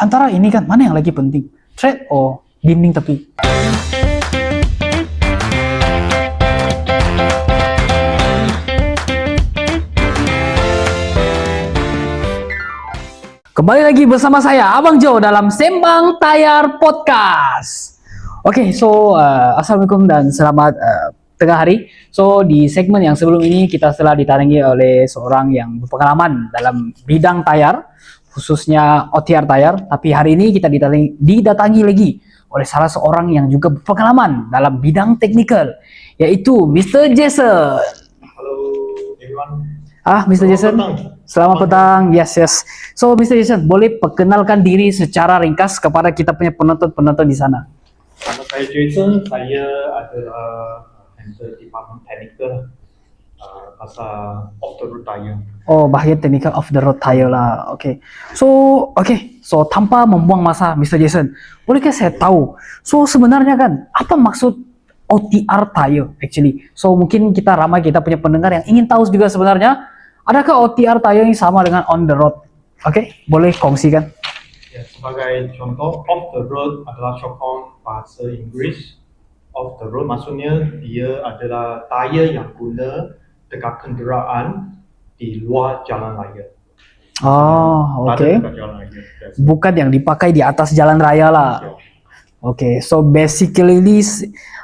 antara ini kan mana yang lagi penting? Thread or dinding tepi? Kembali lagi bersama saya Abang Jo dalam Sembang Tayar Podcast. Oke, assalamualaikum dan selamat tengah hari. So di segmen yang sebelum ini kita telah ditaringi oleh seorang yang berpengalaman dalam bidang tayar, khususnya OTR tayar. Tapi hari ini kita didatangi lagi oleh salah seorang yang juga berpengalaman dalam bidang teknikal, yaitu Mr. Jason. Hello everyone. Mr. Jason. Selamat petang. Yes. So, Mr. Jason, boleh perkenalkan diri secara ringkas kepada kita punya penonton-penonton di sana? Nama saya Jason. Saya adalah handle department technical pasal off the road tire. Oh, bahagian technical off the road tire lah. So tanpa membuang masa, Mr. Jason, bolehkah saya tahu? So, sebenarnya kan, apa maksud OTR tire actually? So, mungkin kita punya pendengar yang ingin tahu juga sebenarnya, adakah OTR tire yang sama dengan on the road? Boleh kongsikan? Ya, sebagai contoh, off the road adalah shortcut bahasa Inggeris. Off the road maksudnya dia adalah tayar yang guna dekat kenderaan di luar jalan raya. Bukan yang dipakai di atas jalan raya lah. So basically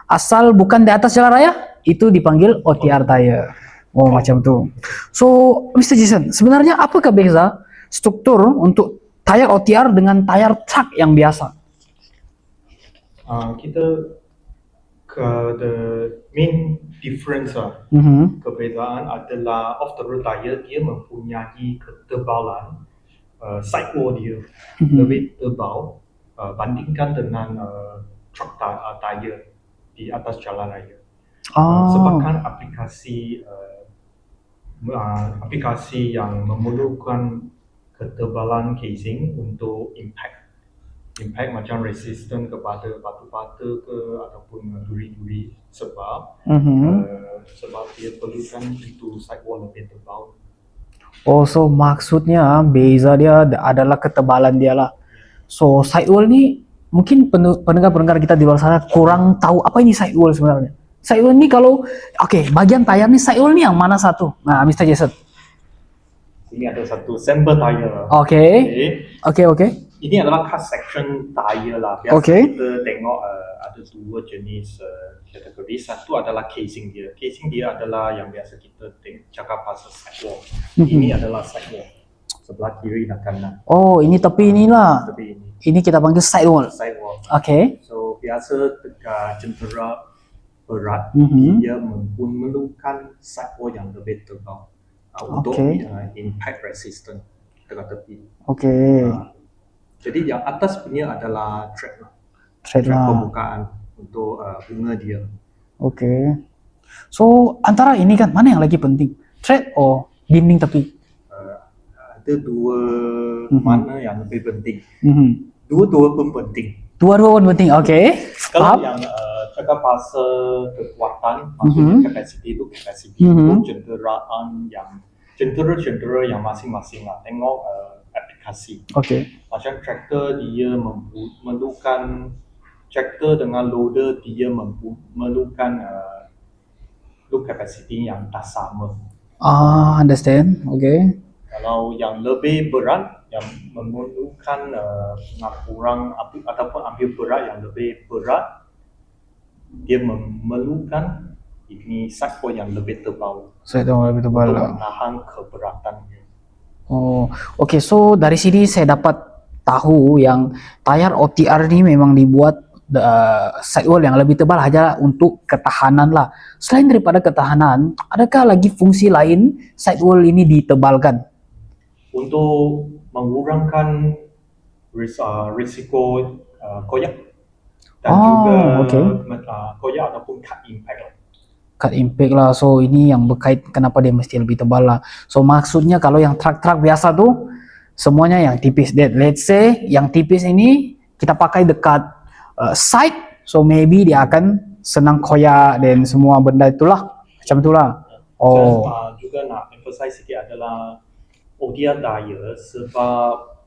asal bukan di atas jalan raya, itu dipanggil OTR tire. Macam tu. So, Mr. Jason, sebenarnya apakah beza struktur untuk tayar OTR dengan tayar truck yang biasa? The main difference perbezaan adalah off the road tire dia mempunyai ketebalan sidewall dia lebih tebal bandingkan dengan truck tire di atas jalan raya. Sebabkan aplikasi yang memerlukan ketebalan casing untuk impact macam resistant kepada batu-batu ke ataupun duri-duri sebab dia perlukan itu sidewall lebih tebal. So maksudnya beza dia adalah ketebalan dia lah. So sidewall ni mungkin pendengar-pendengar kita di luar sana kurang tahu apa ini sidewall sebenarnya. Sidewall ni kalau bagian tayar ni sidewall ni yang mana satu? Nah, Mr. Jason. Ini ada satu sample tayar. Okay. Ini adalah cut section tayar lah. Biasa kita tengok ada dua jenis kategori. Satu adalah casing dia. Casing dia adalah yang biasa kita cakap pasal sidewall. Ini adalah sidewall. Sebelah kiri dan kanan. Ini tepi inilah. Ini kita panggil sidewall. So biasa dekat jentera berat, dia memerlukan sidewall yang lebih tebal untuk impact resistant dekat tepi. Jadi yang atas punya adalah tread pembukaan untuk bunga dia. So antara ini kan mana yang lagi penting? Tread or dinding tepi? Ada dua mana yang lebih penting. Dua-dua pun penting. Kalau yang cakap pasal kekuatan, maksudnya kapasiti itu untuk jentera yang masing-masing lah. Tengok aplikasi. Macam traktor dia memerlukan traktor dengan loader dia memerlukan load capacity yang tak sama. Understand. Kalau yang lebih berat, yang memerlukan pengaturan ataupun ambil berat yang lebih berat, dia memerlukan ini sidewall yang lebih tebal. Untuk menahan keberatannya. So dari sini saya dapat tahu yang tayar OTR ni memang dibuat sidewall yang lebih tebal hanya untuk ketahanan lah. Selain daripada ketahanan, adakah lagi fungsi lain sidewall ini ditebalkan? Untuk mengurangkan risiko koyak dan juga koyak ataupun cut impact lah. So ini yang berkait kenapa dia mesti lebih tebal lah. So maksudnya kalau yang truk-truk biasa tu semuanya yang tipis. Let's say yang tipis ini kita pakai dekat side, so maybe dia akan senang koyak dan semua benda itulah. Macam itulah. Juga nak emphasize sikit adalah OTR tire sebab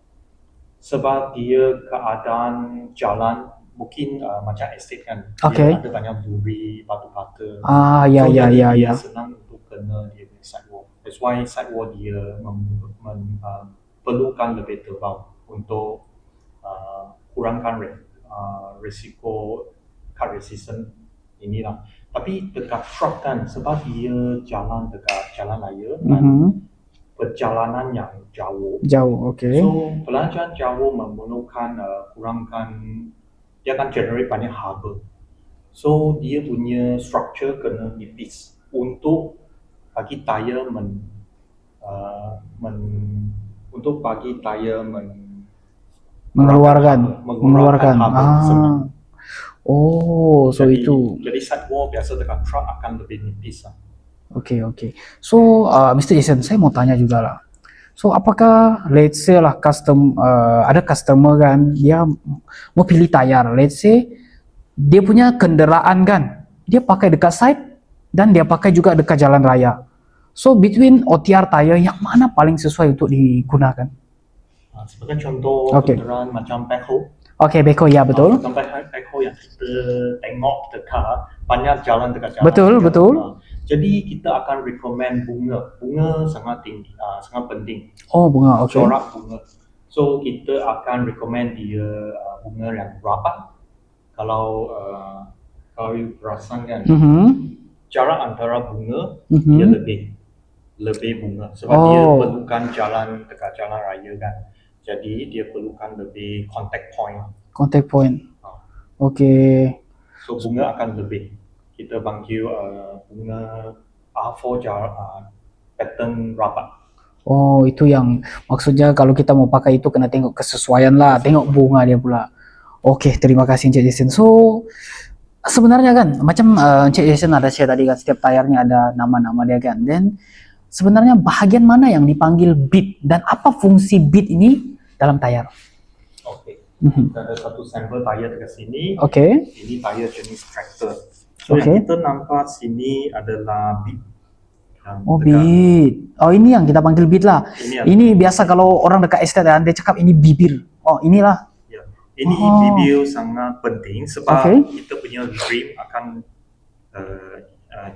sebab dia keadaan jalan mungkin macam estate kan, Okay. dia ada banyak duri, batu-bata. Ya, So ya, jadi ya, dia ya. senang untuk kena dia punya sidewalk. That's why sidewalk dia perlukan lebih tebal untuk kurangkan risiko cut resistant inilah. Tapi dekat truck kan, sebab dia jalan dekat jalan raya dan perjalanan yang jauh. Jauh, okay. So perjalanan jauh memerlukan kurangkan, dia akan generate banyak harbor. So dia punya structure kena nipis untuk bagi tayar untuk bagi tayar mengeluarkan harbor senang. So itu. Jadi sidewall biasa dekat truck akan lebih nipis lah. Okay. So Mr. Jason, saya mau tanya juga lah. So apakah let's say lah ada customer kan, dia mau pilih tayar, let's say dia punya kenderaan kan, dia pakai dekat site dan dia pakai juga dekat jalan raya. So between OTR tayar yang mana paling sesuai untuk digunakan? Sebagai contoh, kenderaan macam backhoe. Okay, backhoe, ya betul. Sampai backhoe yang kita tengok dekat banyak jalan dekat jalan. Betul. Jadi kita akan recommend bunga. Bunga sangat tinggi, sangat penting. Bunga, okay. Corak bunga. So kita akan recommend dia bunga yang rapat. Kalau you perasan kan, jarak antara bunga dia lebih bunga. Sebab dia perlukan jalan dekat jalan raya kan. Jadi dia perlukan lebih contact point. Okay. So bunga akan lebih. Kita panggil bunga A4 pattern rapat. Itu yang maksudnya kalau kita mau pakai itu kena tengok kesesuaian lah, tengok bunga dia pula. Okay, terima kasih Encik Jason. So sebenarnya kan macam Encik Jason ada share tadi kan, setiap tayarnya ada nama-nama dia kan. Dan sebenarnya bahagian mana yang dipanggil bead dan apa fungsi bead ini dalam tayar? Okay. Kita ada satu sampel tayar dekat sini. Okay. Ini tayar jenis tractor. So yang kita nampak sini adalah bead. Bead. Ini yang kita panggil bead lah. Ini biasa kalau orang dekat estate dia cakap ini bibir. Inilah. Ya. Ini bibir sangat penting sebab kita punya rim akan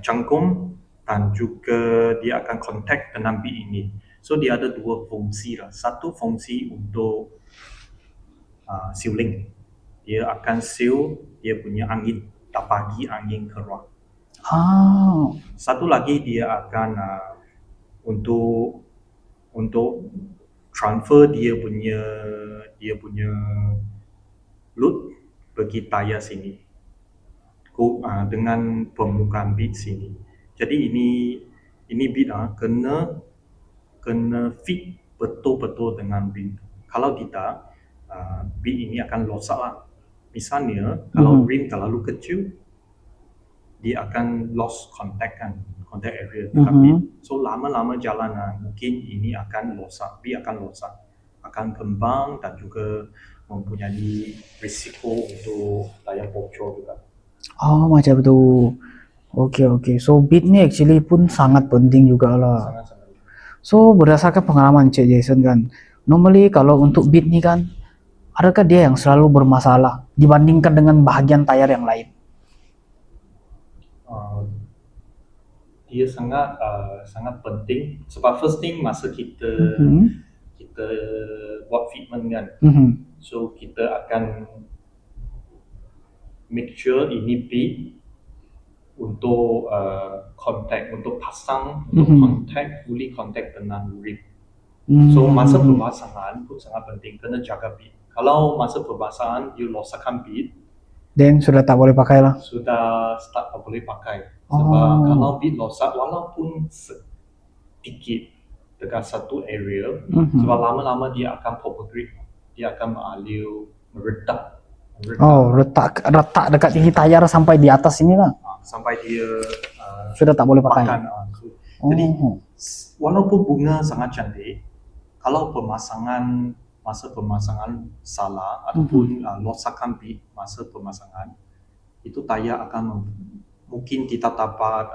cangkung dan juga dia akan contact dengan bead ini. So dia ada dua fungsi lah. Satu fungsi untuk sealing. Dia akan seal dia punya angin, tak bagi angin keluar. Satu lagi dia akan untuk transfer dia punya load bagi tayar sini dengan permukaan bead sini. Jadi ini bead kena fit betul-betul dengan rim. Kalau tidak, bead ini akan rosak lah. Misalnya kalau rim terlalu kecil, dia akan lost contact area dekat bead. So lama-lama jalanan mungkin ini akan rosak, bead akan rosak, akan kembang dan juga mempunyai risiko untuk tayar bocor juga. Macam itu. Okay. So bead ni actually pun sangat penting juga lah. Sangat-sangat. So berdasarkan pengalaman Cik Jason kan, normally kalau untuk bead ni kan, adakah dia yang selalu bermasalah dibandingkan dengan bahagian tayar yang lain? Dia sangat penting sebab first thing masa kita buat fitment kan, so kita akan make sure ini bead untuk contact, untuk pasang, untuk fully contact dengan rim. So masa pemasangan pun sangat penting, kena jaga bead. Kalau masa pemasangan you losakkan bead, then sudah tak boleh pakai lah. Sudah start tak boleh pakai. Sebab kalau bead losak walaupun sedikit dekat satu area, sebab lama-lama dia akan propagate, dia akan mengalir, meredak. Retak dekat tinggi tayar sampai di atas sini lah. Sampai dia sudah tak boleh pakai. Jadi walaupun bunga sangat cantik, kalau masa pemasangan salah ataupun losakkan bead masa pemasangan, itu tayar akan mungkin kita dapat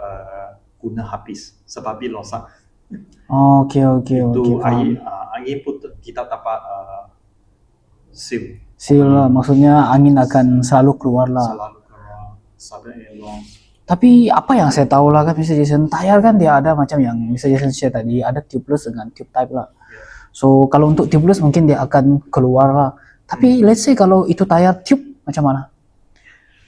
guna habis sebab bead losak. Okay. Itu angin pun kita dapat seal. Seal lah, maksudnya angin akan selalu keluar lah. Selalu keluar sudden air loss. Tapi apa yang saya tahu lah kan Mr. Jason, tayar kan dia ada macam yang Mr. Jason share tadi, ada tubeless dengan tube type lah. So kalau untuk tubeless mungkin dia akan keluar lah. Tapi let's say kalau itu tayar tube macam mana?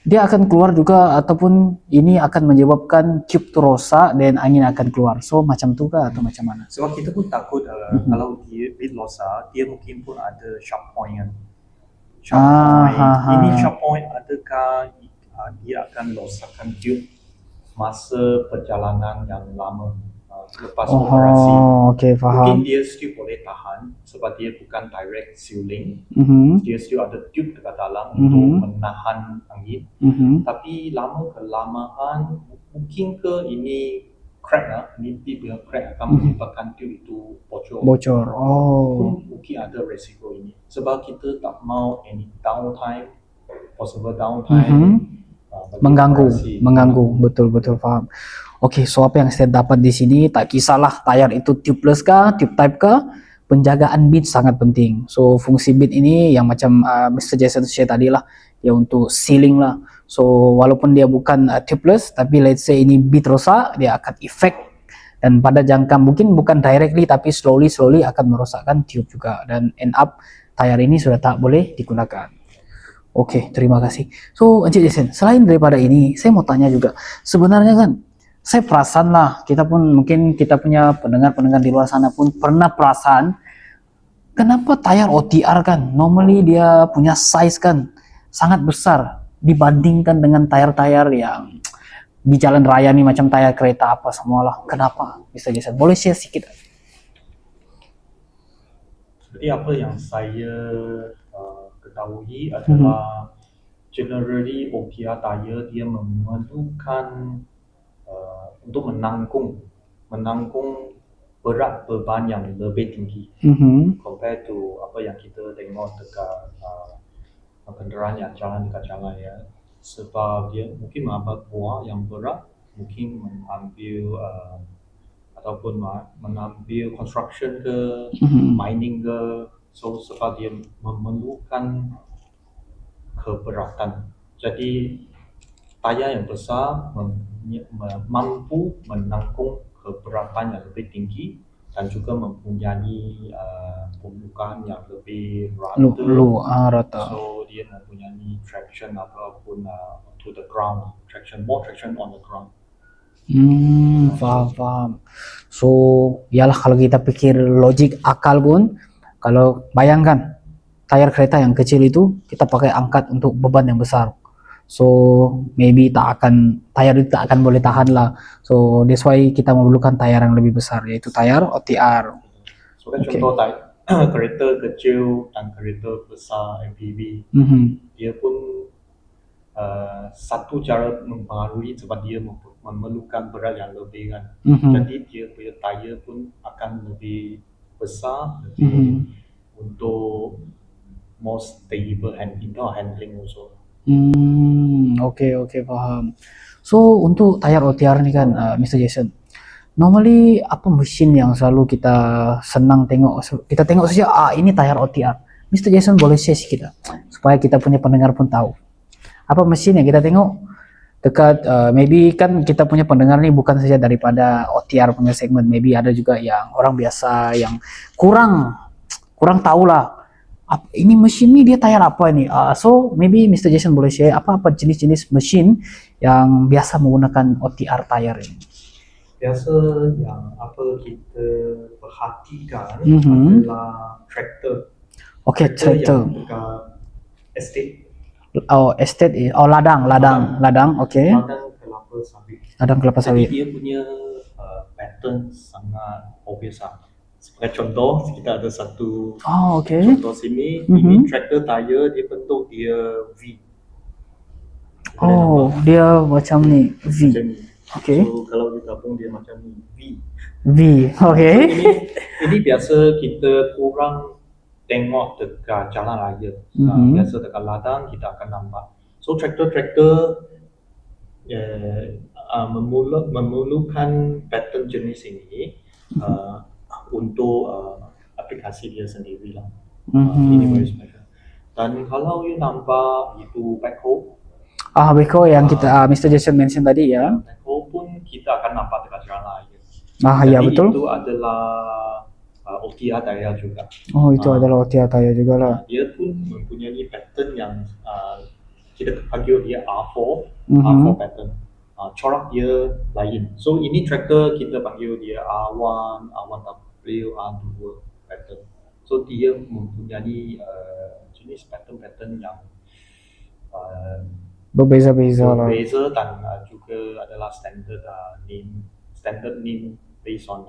Dia akan keluar juga ataupun ini akan menyebabkan tube tu rosak dan angin akan keluar. So macam tu kah atau macam mana? Sebab kita pun takut kalau dia bit losa, dia mungkin pun ada sharp point kan. Sharp point. Ini sharp point adakah dia akan losakkan tube masa perjalanan yang lama lepas operasi. Okay, Mungkin faham. dia still boleh tahan sebab dia bukan direct sealing. Dia still ada tube dekat dalam untuk menahan angin. Tapi lama kelamaan mungkin ke ini crack lah, ini tip yang crack akan menyebabkan tube itu bocor. Bocor. Oh. Mungkin ada resiko ini. Sebab kita tak mau any downtime, possible downtime. Mengganggu, betul faham. Okay, so apa yang saya dapat di sini, tak kisahlah tayar itu tubeless kah, tube type kah, penjagaan bead sangat penting. So fungsi bead ini yang macam Mr. Jason share tadi lah, dia untuk sealing lah. So walaupun dia bukan tubeless, tapi let's say ini bead rosak, dia akan effect dan pada jangka mungkin bukan directly tapi slowly akan merosakkan tube juga dan end up tayar ini sudah tak boleh digunakan. Oke, terima kasih. So, Encik Jason, selain daripada ini, saya mau tanya juga. Sebenarnya kan, saya perasan lah, kita pun mungkin kita punya pendengar-pendengar di luar sana pun pernah perasan, kenapa tayar OTR kan, normally dia punya size kan sangat besar dibandingkan dengan tayar-tayar yang di jalan raya nih macam tayar kereta apa semualah. Kenapa, Mr. Jason? Boleh share sedikit? Jadi apa yang saya ketahui adalah generally OPR tayar dia memerlukan untuk menanggung berat beban yang lebih tinggi compare to apa yang kita tengok dekat kenderaan yang jalan dekat jalan ya. Sebab dia mungkin mengambil buah yang berat, mungkin mengambil ataupun mengambil construction ke mining ke. So sebab dia memerlukan keberatan. Jadi tayar yang besar mampu menanggung keberatan yang lebih tinggi dan juga mempunyai pembukaan yang lebih rata. So dia mempunyai traction ataupun to the ground, more traction on the ground. Faham. So, yalah kalau kita pikir logik akal pun, kalau bayangkan tayar kereta yang kecil itu kita pakai angkat untuk beban yang besar. So, maybe tayar itu tak akan boleh tahan lah. So, that's why kita memerlukan tayar yang lebih besar, yaitu tayar OTR. So, kan contoh kereta kecil dan kereta besar MPV, dia pun satu cara mempengaruhi sebab dia memerlukan berat yang lebih kan. Jadi dia punya tayar pun akan lebih besar untuk more stable and indoor handling also. Okay, faham. So untuk tayar OTR ni kan, Mr. Jason, normally apa mesin yang selalu kita senang tengok? Kita tengok saja, ini tayar OTR. Mr. Jason boleh share sikit supaya kita punya pendengar pun tahu. Apa mesin yang kita tengok dekat, maybe kan kita punya pendengar ni bukan saja daripada OTR punya segmen, maybe ada juga yang orang biasa yang kurang tahu lah. Ini mesin ni dia tayar apa ini? So maybe Mr. Jason boleh share apa jenis-jenis mesin yang biasa menggunakan OTR tayar ini. Biasa yang apa kita perhatikan adalah traktor. Okay, traktor. Estate. Ladang. Okay. Ladang kelapa Jadi sawit. Dia punya pattern sangat obvious lah. Sebagai contoh, kita ada satu contoh sini. Ini traktor tayar dia bentuk dia V. Dia macam ni V. Okay. So kalau digabung dia macam ni V. Okay. So, ini biasa kita kurang tengok dekat jalan raya. Biasa dekat ladang kita akan nampak. So traktor memerlukan pattern jenis ini untuk aplikasi dia sendiri lah. Ini very special. Dan kalau you nampak itu backhoe, Beko yang kita Mr. Jason mention tadi ya. backhoe pun kita akan nampak dekat jalan raya. Ya Jadi betul. itu adalah OTR Daya juga. Oh, itu adalah OTR Taya juga lah. Dia pun mempunyai pattern yang kita panggil dia R4, Mhm. R4 pattern. Corak dia lain. So ini tractor kita panggil dia R1, R1W, R2 pattern. So dia mempunyai jenis pattern-pattern yang Berbeza-beza lah. berbeza dan juga adalah standard name based on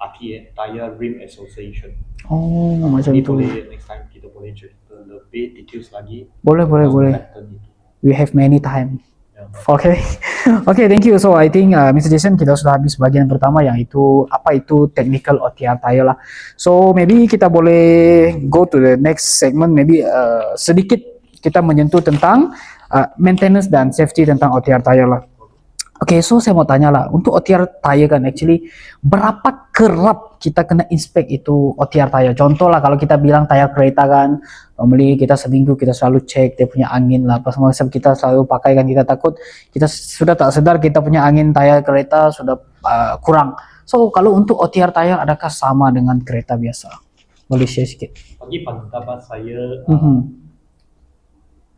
RTA, Tire Rim Association. Oh, macam Ini tu. boleh next time kita boleh cerita lebih details lagi. Boleh. Pattern itu. We have many time. Ya. Okay. Okay, thank you. So I think Mr. Jason kita sudah habis bagian pertama yang itu apa itu technical OTR tire lah. So maybe kita boleh go to the next segment. Maybe sedikit kita menyentuh tentang maintenance dan safety tentang OTR tire lah. Okay, so saya mau tanya lah, untuk OTR tire kan actually berapa kerap kita kena inspect itu OTR tire? Contoh lah kalau kita bilang tire kereta kan, normally kita seminggu kita selalu cek dia punya angin lah. Pas masa kita selalu pakai kan kita takut kita sudah tak sedar kita punya angin tire kereta sudah kurang. So kalau untuk OTR tire adakah sama dengan kereta biasa? Boleh share sikit? Bagi pendapat saya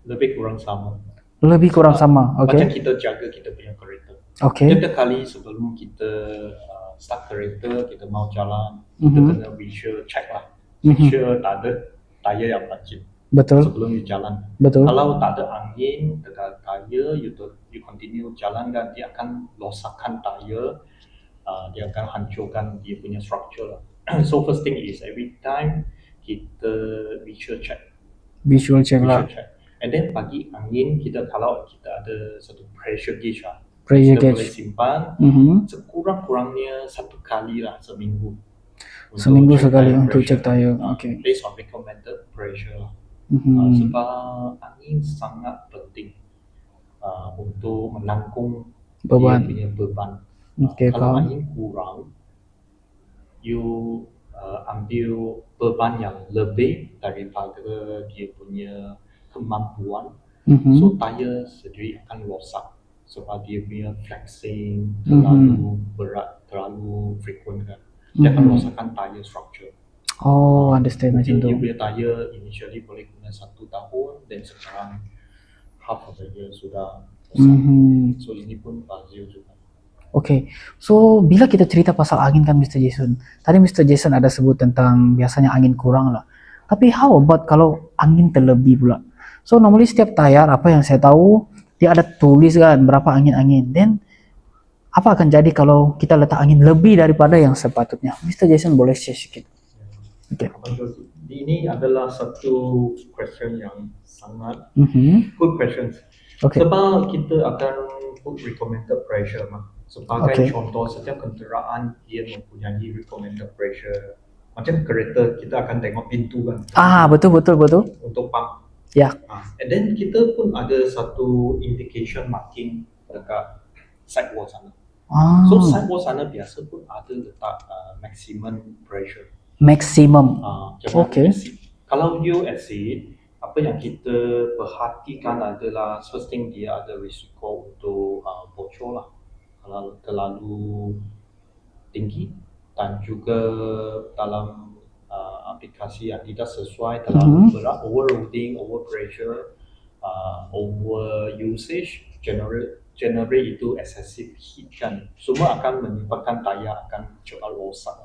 lebih kurang sama. Lebih kurang sama, Macam okay. kita jaga kita punya kereta. Okay. Setiap kali sebelum kita start kereta, kita mau jalan, kita kena visual check lah. Make sure tak ada tayar yang pancit Betul, sebelum you jalan. betul. Kalau tak ada angin dekat tayar, you continue jalan kan, dia akan losakkan tayar, dia akan hancurkan dia punya structure lah. So first thing is every time kita visual check. Visual check lah. Visual check. And then bagi angin kita, kalau kita ada satu pressure gauge lah, Pressure kita boleh gauge. simpan Mhm. sekurang-kurangnya 1 kali lah seminggu. Untuk Seminggu check sekali tire untuk pressure. cek tayar. Okay. Based on recommended pressure lah. Mhm. Sebab angin sangat penting untuk menanggung Beban. dia punya beban. Okay, Kalau faham. angin kurang, you ambil beban yang lebih daripada dia punya kemampuan, Mhm. so tayar sendiri akan rosak sebab dia punya flexing terlalu berat, terlalu frequent kan. Dia akan rosakkan tayar structure. Oh, understand macam Mungkin tu. dia punya tayar initially boleh guna 1 tahun, dan sekarang half of the year sudah rosak. Mhm. So ini pun bazir juga. Okay, so bila kita cerita pasal angin kan Mr. Jason, tadi Mr. Jason ada sebut tentang biasanya angin kurang lah. Tapi how about kalau angin terlebih pula? So normally setiap tayar apa yang saya tahu dia ada tulis kan berapa angin-angin. Then apa akan jadi kalau kita letak angin lebih daripada yang sepatutnya? Mr. Jason boleh share sikit. Okay. Ini adalah satu question yang sangat Mhm. good questions. Okay. Sebab kita akan put recommended pressure mah. Sebagai Okay. contoh, setiap kenderaan dia mempunyai recommended pressure. Macam kereta, kita akan tengok pintu kan. Betul. Untuk pump. Ya. And then kita pun ada satu indication marking dekat sidewall sana. So sidewall sana biasa pun ada letak maximum pressure. Maximum. Jangan Okay. exceed. Kalau you exceed, apa yang kita perhatikan adalah first thing dia ada risiko untuk bocor lah kalau terlalu tinggi, dan juga dalam aplikasi yang tidak sesuai, terlalu berat, overloading, over pressure, over usage, generate itu excessive heat kan, semua akan menyebabkan tayar akan cepat rosak.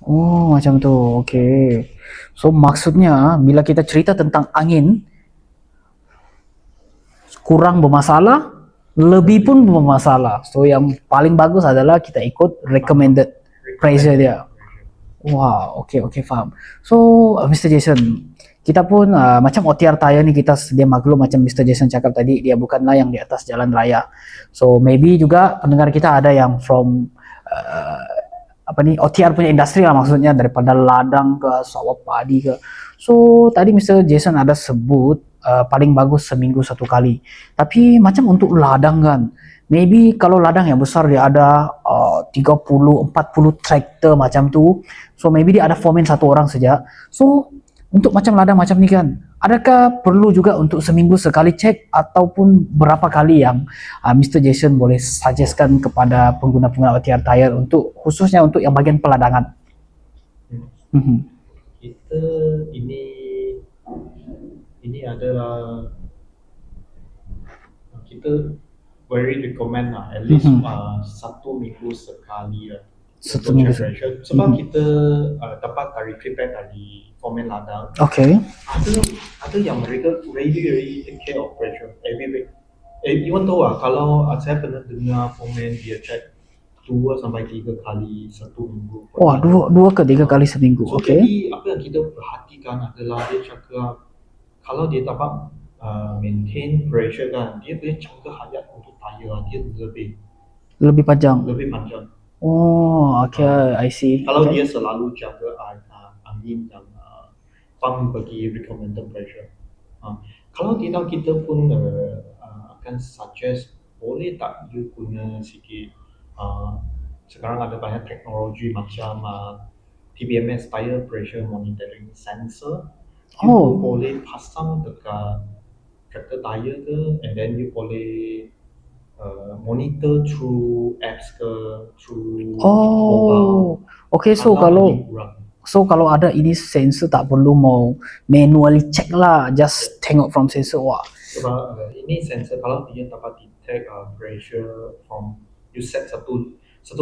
Oh, macam tu. Okay. So maksudnya bila kita cerita tentang angin kurang bermasalah, lebih pun bermasalah. So yang paling bagus adalah kita ikut recommended pressure dia. Wow, okay, faham. So Mr. Jason, kita pun macam OTR tire ni kita sedia maklum macam Mr. Jason cakap tadi, dia bukanlah yang di atas jalan raya. So maybe juga pendengar kita ada yang from OTR punya industri lah, maksudnya daripada ladang ke sawah padi ke. So tadi Mr. Jason ada sebut paling bagus seminggu 1 kali. Tapi macam untuk ladang kan, maybe kalau ladang yang besar dia ada 30-40 traktor macam tu. So maybe dia ada foreman 1 orang saja. So untuk macam ladang macam ni kan, adakah perlu juga untuk seminggu sekali cek ataupun berapa kali yang Mr. Jason boleh suggestkan kepada pengguna-pengguna OTR tayar untuk khususnya untuk yang bagian peladangan? Kita ini adalah kita very recommend lah at least 1 minggu sekali lah. Satu minggu sekali. Sebab kita dapat dari feedback dari komen ladang. Okay. Ada yang mereka really take care of pressure every week. Even though kalau saya pernah dengar komen dia check 2 sampai 3 kali 1 minggu. Wah, 2 ke 3 kali seminggu. So, Okay. jadi apa yang kita perhatikan adalah dia cakap kalau dia dapat maintain pressure kan, dia punya jangka hayat untuk tayar dia Lebih panjang. Oh, okay, I see. Kalau Okay. dia selalu jaga angin dan pump bagi recommended pressure. Kalau tidak, kita pun akan suggest boleh tak you guna sikit sekarang ada banyak teknologi macam TPMS tire pressure monitoring sensor. You boleh pasang dekat tractor tire ke, and then you boleh monitor through apps ke, through mobile. Okay, so kalau ada ini sensor tak perlu mau manually check lah, just tengok from sensor. Wah. Sebab ini sensor kalau dia dapat detect pressure from you set satu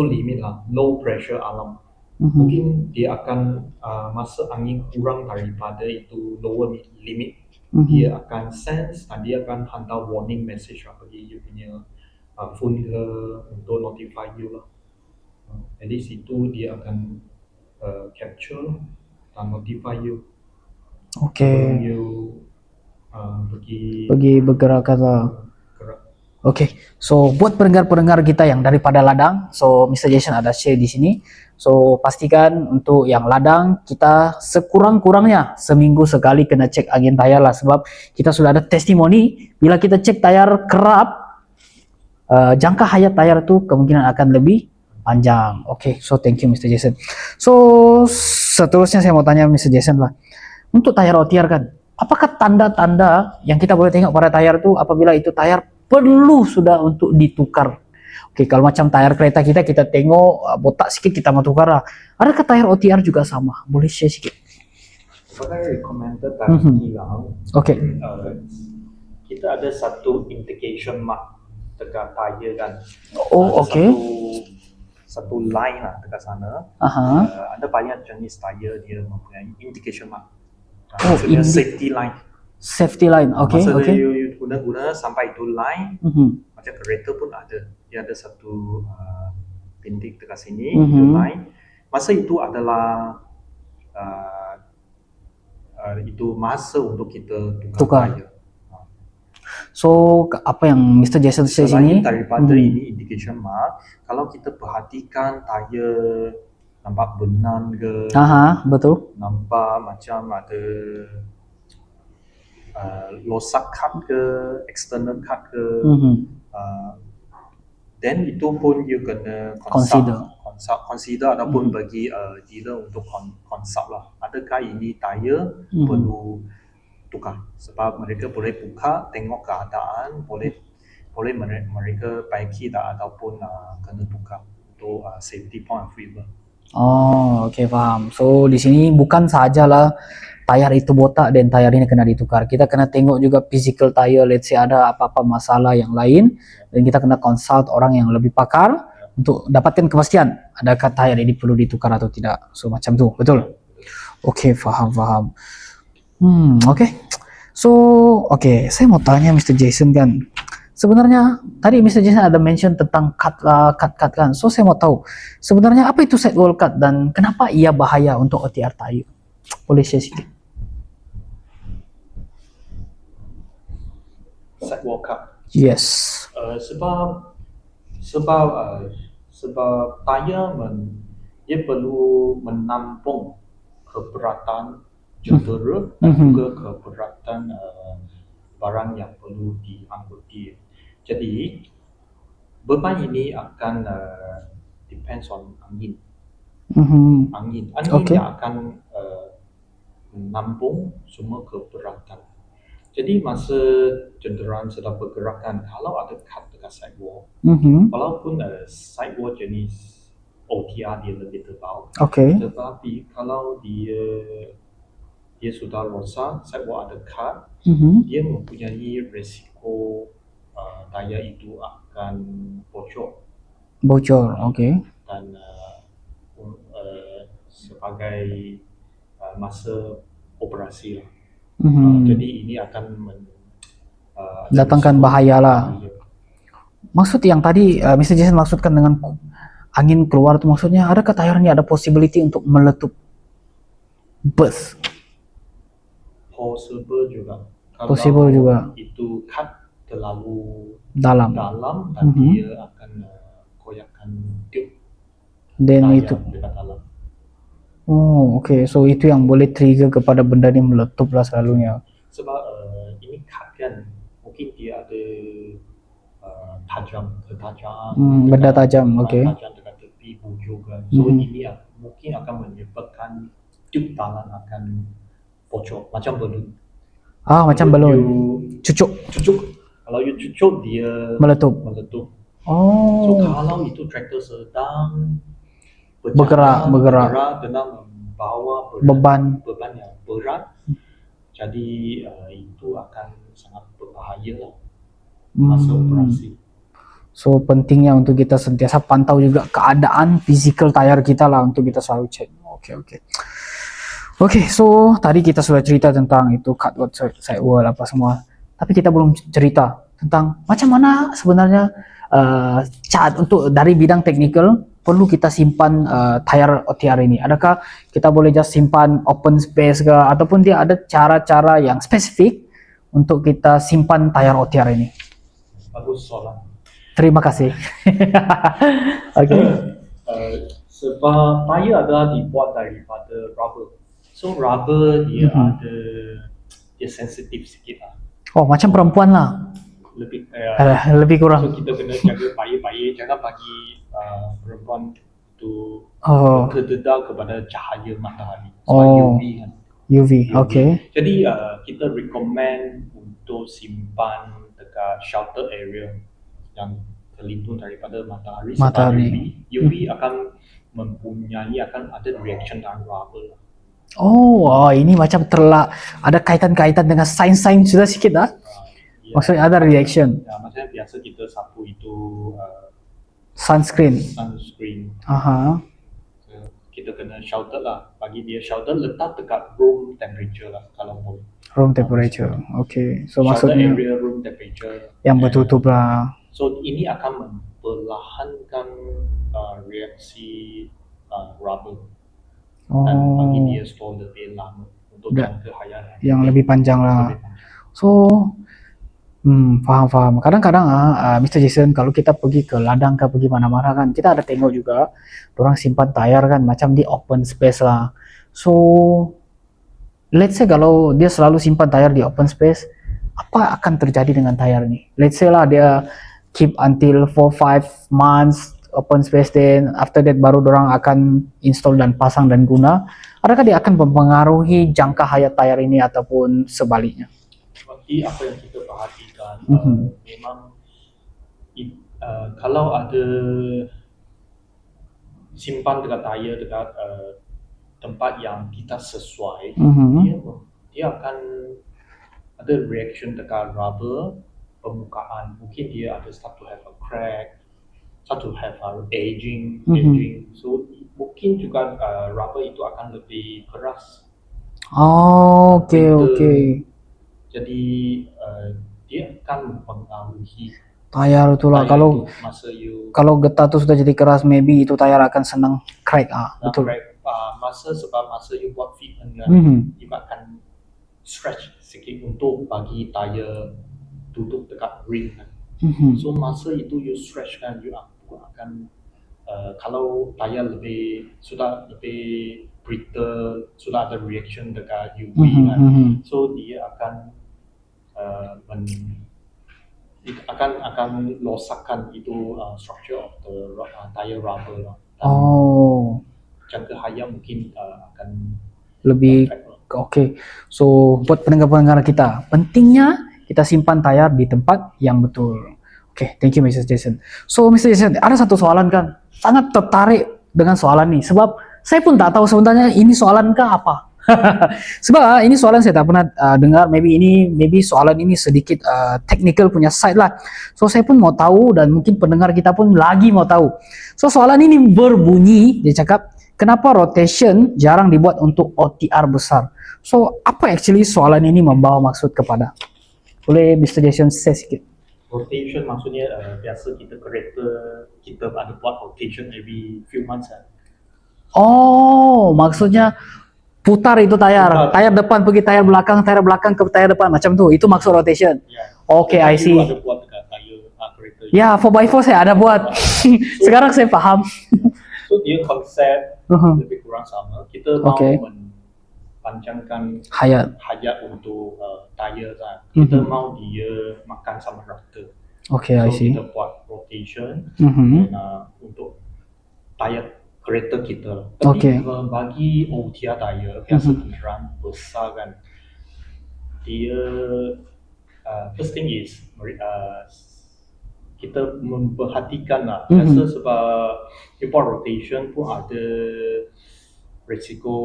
limit lah, low pressure alarm. Mungkin dia akan masa angin kurang daripada itu lower limit, dia akan sense dan dia akan hantar warning message bagi you punya phone ke untuk notify you lah. At least itu dia akan capture dan notify you. Okay. You pergi bergerakkan lah. Okay, so buat pendengar-pendengar kita yang daripada ladang, so Mr. Jason ada share di sini. So pastikan untuk yang ladang kita sekurang-kurangnya seminggu sekali kena cek angin tayar lah, sebab kita sudah ada testimoni bila kita cek tayar kerap, jangka hayat tayar itu kemungkinan akan lebih panjang. Okay, so thank you Mr. Jason. So seterusnya saya mau tanya Mr. Jason lah, untuk tayar OTR kan, apakah tanda-tanda yang kita boleh tengok pada tayar itu apabila itu tayar perlu sudah untuk ditukar? Oke, kalau macam tayar kereta kita tengok botak sikit kita mau tukar lah. Adakah tayar OTR juga sama? Boleh share sikit? Sebagai recommended dari kilang, okay. Kita ada satu indication mark dekat tayar kan. Okay. Satu line lah dekat sana. Ada banyak jenis tayar dia mempunyai indication mark. Safety line. Safety line, okay. Masa you guna sampai itu line, macam kereta pun ada. Dia ada satu bintik dekat sini, itu line. Masa itu adalah itu masa untuk kita tukar tayar. So apa yang Mr. Jason say sini? Selain daripada ini indication mark, kalau kita perhatikan tayar nampak benang ke, betul. nampak macam ada losak cut ke, external cut ke, then itu pun you kena consider ataupun bagi dealer untuk consult lah. Adakah ini tayar perlu tukar? Sebab mereka boleh buka, tengok keadaan, boleh mereka baiki tak ataupun kena tukar untuk safety point of view. Okay, faham. So di sini bukan sajalah tayar itu botak dan tayar ini kena ditukar. Kita kena tengok juga physical tayar, let's say ada apa-apa masalah yang lain, dan kita kena consult orang yang lebih pakar untuk dapatkan kepastian adakah tayar ini perlu ditukar atau tidak. So macam tu, betul? Okay, faham. Okay. So, okay, saya mau tanya Mr. Jason kan, sebenarnya tadi Mr. Jason ada mention tentang cut kan. So saya mau tahu sebenarnya apa itu sidewall cut dan kenapa ia bahaya untuk OTR tayar? Boleh share sikit? Sidewall cut. Yes. Sebab tayar dia perlu menampung keberatan jentera dan juga keberatan barang yang perlu diangkuti. Jadi beban ini akan depends on angin. Angin yang akan menampung semua keberatan. Jadi masa cenderan sedang bergerak kan, kalau ada cut dekat sidewall, walaupun sidewall jenis OTR dia lebih tebal, Okay. tetapi kalau dia sudah rosak, sidewall ada cut, dia mempunyai risiko tayar itu akan bocor Bocor. Okay. dan sebagai masa operasi lah. Jadi ini akan Datangkan bahaya lah. Maksud yang tadi Mr. Jason maksudkan dengan angin keluar itu maksudnya adakah tayar ini ada possibility untuk meletup, burst? Possible juga. Possible Kalau juga. itu cut terlalu Dalam. dan dia akan koyakkan tube Then tayar itu. dekat dalam. Oh, okay. So itu yang boleh trigger kepada benda ni meletup lah selalunya. Sebab ini cut kan, mungkin dia ada tajam. Benda tajam, okay. Tajam dekat tepi bujur kan. So ini mungkin akan menyebabkan tube talan akan bocor macam balon. Macam balon. Cucuk. Kalau you cucuk dia Meletup. So kalau itu traktor sedang Bergerak dengan membawa beban yang berat, jadi itu akan sangat berbahaya lah masa operasi. So pentingnya untuk kita sentiasa pantau juga keadaan physical tayar kita lah untuk kita selalu cek. Okay, so tadi kita sudah cerita tentang itu cut sidewall apa semua. Tapi kita belum cerita tentang macam mana sebenarnya cat untuk dari bidang teknikal perlu kita simpan tayar OTR ini. Adakah kita boleh just simpan open space ke ataupun dia ada cara-cara yang spesifik untuk kita simpan tayar OTR ini? Bagus soalan. Terima kasih. Okay. Sebab tayar adalah dibuat daripada rubber. So rubber dia dia sensitif sikit lah. Oh, macam perempuan lah. Lebih kurang. So kita kena jaga baik-baik, jangan bagi perempuan tu terdedah kepada cahaya matahari. Sebab UV kan. UV, okay. Jadi kita recommend untuk simpan dekat shelter area yang terlindung daripada matahari. Sebab UV akan akan ada reaction dengan rubber. Ini macam ada kaitan-kaitan dengan sains-sains sudah sikit lah. Maksudnya ada reaction. Ya, macam biasa kita sapu itu sunscreen. So, kita kena shelter lah. Bagi dia shelter, letak dekat room temperature lah kalau boleh. Room temperature, okay. So shelter maksudnya area, room temperature. Yang bertutup lah. So ini akan memperlahankan reaksi rubber. Dan bagi dia store lebih lama untuk jangka hayat yang lebih panjang lah. So faham. Kadang-kadang Mr. Jason kalau kita pergi ke ladang ke pergi mana-mana kan kita ada tengok juga orang simpan tayar kan macam di open space lah. So let's say kalau dia selalu simpan tayar di open space, apa akan terjadi dengan tayar ni? Let's say lah dia keep until 4-5 months open space, then after that baru orang akan install dan pasang dan guna. Adakah dia akan mempengaruhi jangka hayat tayar ini ataupun sebaliknya? Seperti apa yang kita perhatikan, memang kalau ada simpan dekat tayar dekat tempat yang kita sesuai, dia akan ada reaction dekat rubber permukaan. Mungkin dia ada start to have a crack, start to have aging. So mungkin juga rubber itu akan lebih keras. Okay. Jadi dia akan mempengaruhi tayar itulah. Kalau getah tu sudah jadi keras, maybe itu tayar akan senang crack. Betul. Masa you buat fitment kan, you akan stretch sikit untuk bagi tayar duduk dekat ring kan. So masa itu you stretch kan, you akan kalau tayar sudah lebih brittle, sudah ada reaction dekat UV kan, so dia akan akan losakkan itu structure of the tire rubber lah. Jangka hayat mungkin akan lebih Oke, so buat pendengar-pendengar kita, pentingnya kita simpan tayar di tempat yang betul. Oke, thank you Mr. Jason. So Mr. Jason, ada satu soalan kan, sangat tertarik dengan soalan ini, sebab saya pun tak tahu sebenarnya ini soalan kah apa. Sebab ini soalan saya tak pernah dengar, maybe soalan ini sedikit technical punya side lah. So saya pun mau tahu dan mungkin pendengar kita pun lagi mau tahu. So soalan ini berbunyi, dia cakap, kenapa rotation jarang dibuat untuk OTR besar? So, apa actually soalan ini membawa maksud kepada? Boleh Mr. Jason share sikit? Rotation maksudnya biasa kita kereta kita ada buat rotation every few months kan. Oh, maksudnya putar itu tayar. Putar. Tayar depan pergi tayar belakang ke tayar depan macam tu. Itu maksud rotation. Ya. Okay, I see. Ada buat dekat tayar kereta. Ya, 4x4 saya ada buat. Sekarang saya faham. So dia konsep lebih kurang sama. Kita mau panjangkan hayat untuk tayar kan. Kita mau dia makan sama rata. Okay, I see. Kita buat rotation dan, untuk tayar kereta kita. Tapi bagi OTR tayar biasa kenderaan besar kan. Dia first thing is kita memperhatikan lah. Biasa sebab buat rotation pun ada risiko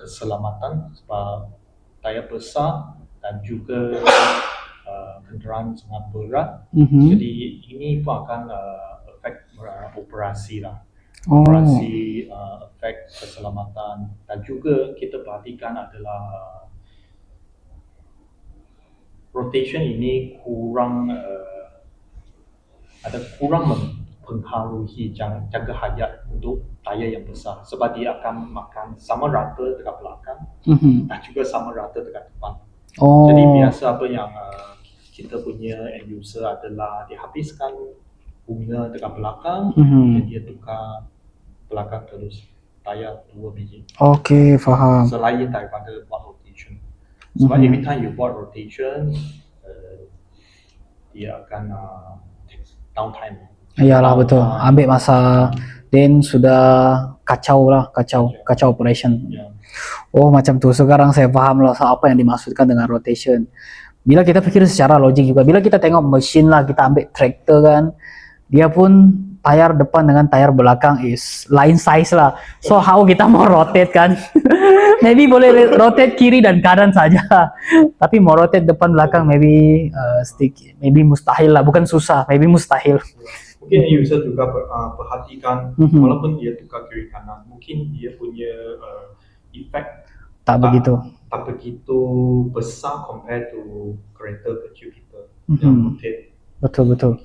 keselamatan sebab tayar besar dan juga kenderaan sangat berat. Jadi ini pun akan efek operasi lah. Operasi efek keselamatan dan juga kita perhatikan adalah rotation ini kurang mempengaruhi jaga hayat untuk tayar yang besar sebab dia akan makan sama rata dekat belakang dan juga sama rata dekat depan. Jadi biasa apa yang kita punya end user adalah dia habiskan bunga dekat belakang dan dia tukar belakang terus tayar 2 biji. Okay, faham. Selain daripada buat rotation. Sebab every time you buat rotation dia akan downtime. Iyalah betul. Ambil masa, then sudah kacau operation. Yeah. Oh macam tu. Sekarang saya faham lah apa yang dimaksudkan dengan rotation. Bila kita fikir secara logik juga, bila kita tengok mesin lah, kita ambil traktor kan, dia pun tayar depan dengan tayar belakang is lain size lah. So how kita mau rotate kan? Maybe boleh rotate kiri dan kanan saja. Tapi mau rotate depan belakang maybe maybe mustahil lah. Bukan susah, maybe mustahil. Mungkin user juga perhatikan walaupun dia tukar kiri kanan, mungkin dia punya efek tak begitu besar compare to kereta kecil kita yang rotate betul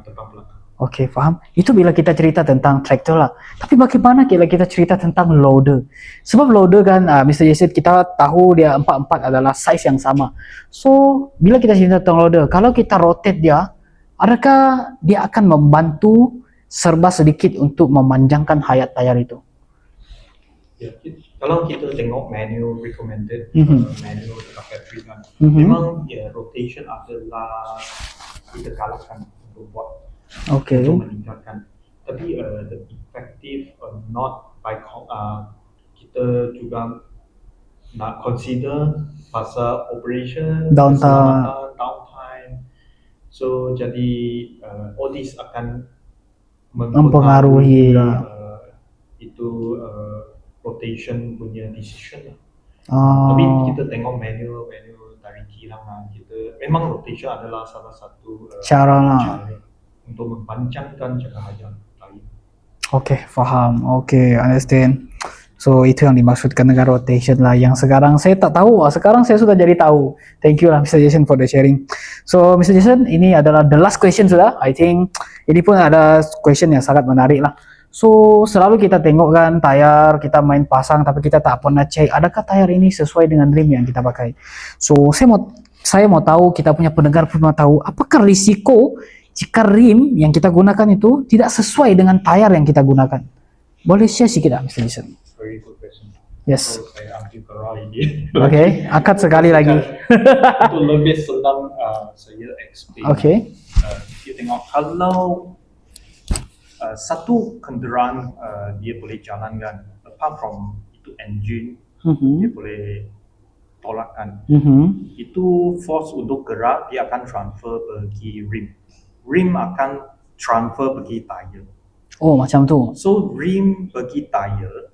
depan belakang. Okay, faham. Itu bila kita cerita tentang traktor lah. Tapi bagaimana bila kita cerita tentang loader? Sebab loader kan, Mr. Jason, kita tahu dia 4x4 adalah size yang sama. So, bila kita cerita tentang loader, kalau kita rotate dia, adakah dia akan membantu serba sedikit untuk memanjangkan hayat tayar itu? Ya, kalau kita tengok manual recommended, manual dekat factory kan, memang ya rotation adalah kita kalahkan untuk buat. Okay. Untuk meningkatkan. Tapi the effective not by kita juga nak consider pasal operation, downtime. So jadi all this akan mempengaruhi itu rotation punya decision lah. Tapi kita tengok manual dari kilang lah. Kita memang rotation adalah salah satu cara lah untuk mempanjangkan jangka hayat tayar. Okay, faham. Okay, understand. So itu yang dimaksudkan dengan rotation lah. Yang sekarang saya tak tahu. Sekarang saya sudah jadi tahu. Thank you lah Mr. Jason for the sharing. So Mr. Jason, ini adalah the last question sudah. I think ini pun ada question yang sangat menarik lah. So selalu kita tengok kan tayar, kita main pasang tapi kita tak pernah cek adakah tayar ini sesuai dengan rim yang kita pakai. So saya mau tahu, kita punya pendengar pun mau tahu, apakah risiko jika rim yang kita gunakan itu tidak sesuai dengan tayar yang kita gunakan? Boleh share sedikit Mr. Jason? Very good question. Yes. So, saya ambil kerah ini. Okay, akad sekali lagi. Untuk lebih senang saya explain. Okay. Kita tengok kalau satu kenderaan dia boleh jalankan, apart from itu engine, dia boleh tolakan. Mhm. Itu force untuk gerak dia akan transfer pergi rim. Rim akan transfer pergi tire. Oh, macam tu. So rim pergi tire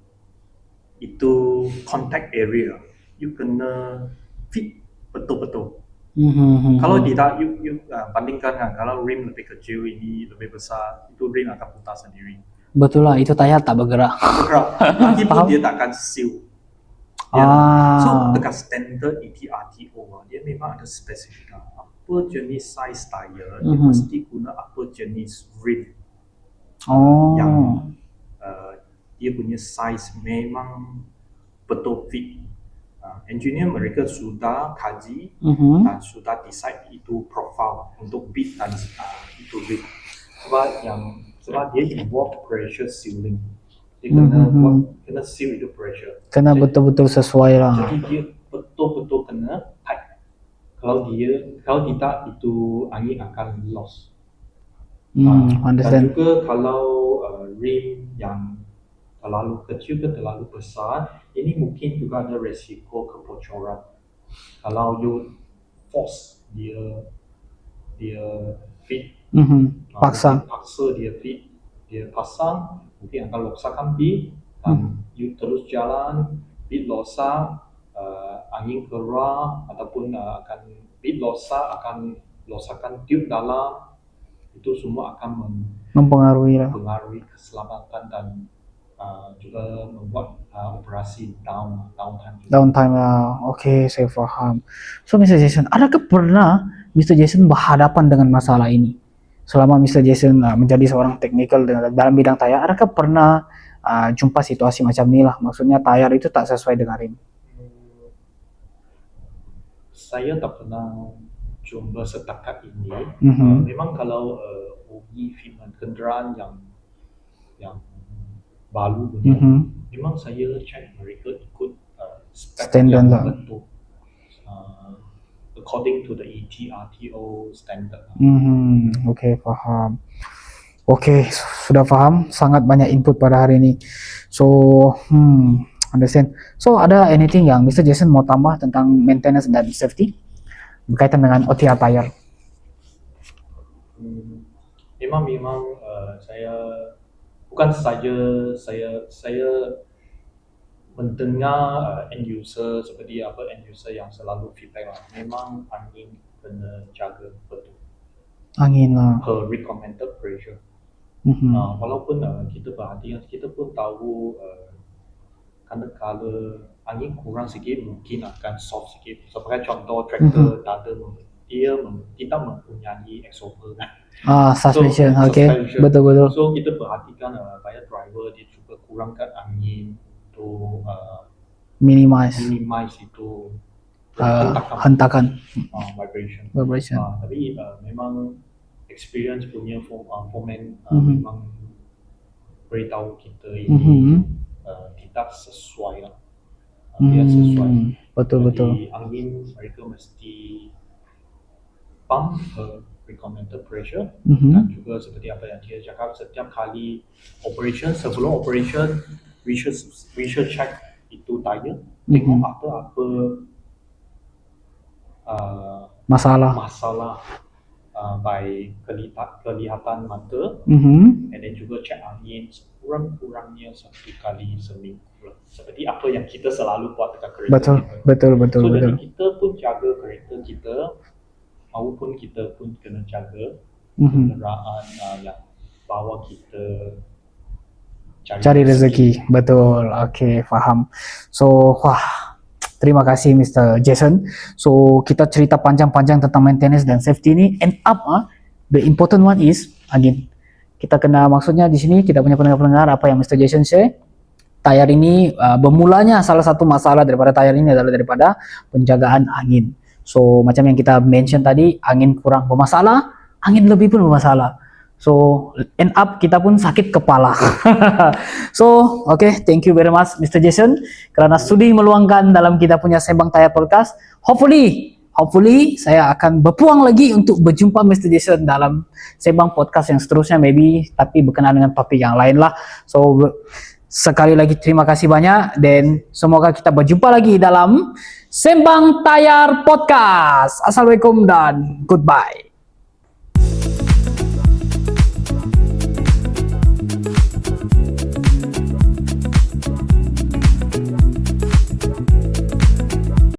itu contact area. You kena fit betul-betul. Mhm. Kalau tidak, you bandingkan kan, kalau rim lebih kecil, ini lebih besar, itu rim akan putar sendiri. Betul lah, itu tayar tak bergerak. Bergerak, lagipun Faham? dia takkan seal. So dekat standard ETRTO, dia memang ada spesifik apa jenis size tayar, dia mesti guna apa jenis rim. Yang dia punya size memang betul fit. Engineer mereka sudah kaji dan sudah decide itu profile untuk bit dan itu bit. Sebab dia involve pressure sealing. Dia kena seal itu pressure. Kena betul-betul sesuai lah. Jadi dia betul-betul kena tight. Kalau tidak itu angin akan loss. Dan Understand. juga kalau rim yang terlalu kecil ke terlalu besar, ini mungkin juga ada resiko kebocoran. Kalau you force dia fit, Paksa. dia fit, dia pasang, mungkin akan losakkan bit, dan you terus jalan, bit losak, angin keluar ataupun akan bit losak, akan losakkan tube dalam, itu semua akan Mempengaruhi lah. mempengaruhi keselamatan dan juga membuat operasi downtime. Downtime lah. Oke, saya faham. So, Mr. Jason, adakah pernah Mr. Jason berhadapan dengan masalah ini? Selama Mr. Jason menjadi seorang technical dalam bidang tayar, adakah pernah jumpa situasi macam ni lah? Maksudnya tayar itu tak sesuai dengan rim. Saya tak pernah jumpa setakat ini. Memang kalau OE fitment kenderaan yang baru punya, memang saya check mereka ikut spek Standard yang lah. betul, according to the ETRTO standard. Oke, faham. Oke, sudah faham. Sangat banyak input pada hari ini. So, understand. So, ada anything yang Mr. Jason mau tambah tentang maintenance dan safety berkaitan dengan OTR tire? Memang saya bukan saja saya mendengar end user seperti apa end user yang selalu feedback lah. Memang angin kena jaga betul. Angin lah. Per recommended pressure. Walaupun kita perhatikan, kita pun tahu kadang-kadang angin kurang sikit mungkin akan soft sikit. Sebagai contoh traktor dia tidak mempunyai exhaust kan. Suspension. So, Okay. suspension. Betul-betul. So kita perhatikan banyak driver dia juga kurangkan angin untuk Minimize itu hentakan vibration. Tapi memang experience punya foreman memang beritahu kita ini tidak sesuai lah. Tidak sesuai. Betul-betul. Jadi angin mereka mesti pump recommended pressure dan juga seperti apa yang dia cakap, setiap kali operation, sebelum operation we should check itu tayar, tengok apa masalah by kelihatan mata, and then juga check angin kurang-kurangnya 1 kali seminggu lah. Seperti apa yang kita selalu buat dekat kereta betul. So jadi kita pun jaga kereta kita, maupun kita pun kena jaga kenderaan yang bawa kita cari rezeki. Betul. Okay, faham. So, terima kasih Mr. Jason. So, kita cerita panjang-panjang tentang maintenance dan safety ini. End up, the important one is, again, kita kena, maksudnya di sini kita punya pendengar-pendengar apa yang Mr. Jason share. Tayar ini bermulanya salah satu masalah daripada tayar ini adalah daripada penjagaan angin. So, macam yang kita mention tadi, angin kurang bermasalah, angin lebih pun bermasalah. So, end up kita pun sakit kepala. So, okay, thank you very much Mr. Jason kerana sudi meluangkan dalam kita punya Sembang Tayar Podcast. Hopefully saya akan berpuang lagi untuk berjumpa Mr. Jason dalam Sembang Podcast yang seterusnya maybe, tapi berkenaan dengan topik yang lain lah. So, sekali lagi terima kasih banyak dan semoga kita berjumpa lagi dalam Sembang Tayar Podcast. Assalamualaikum dan goodbye.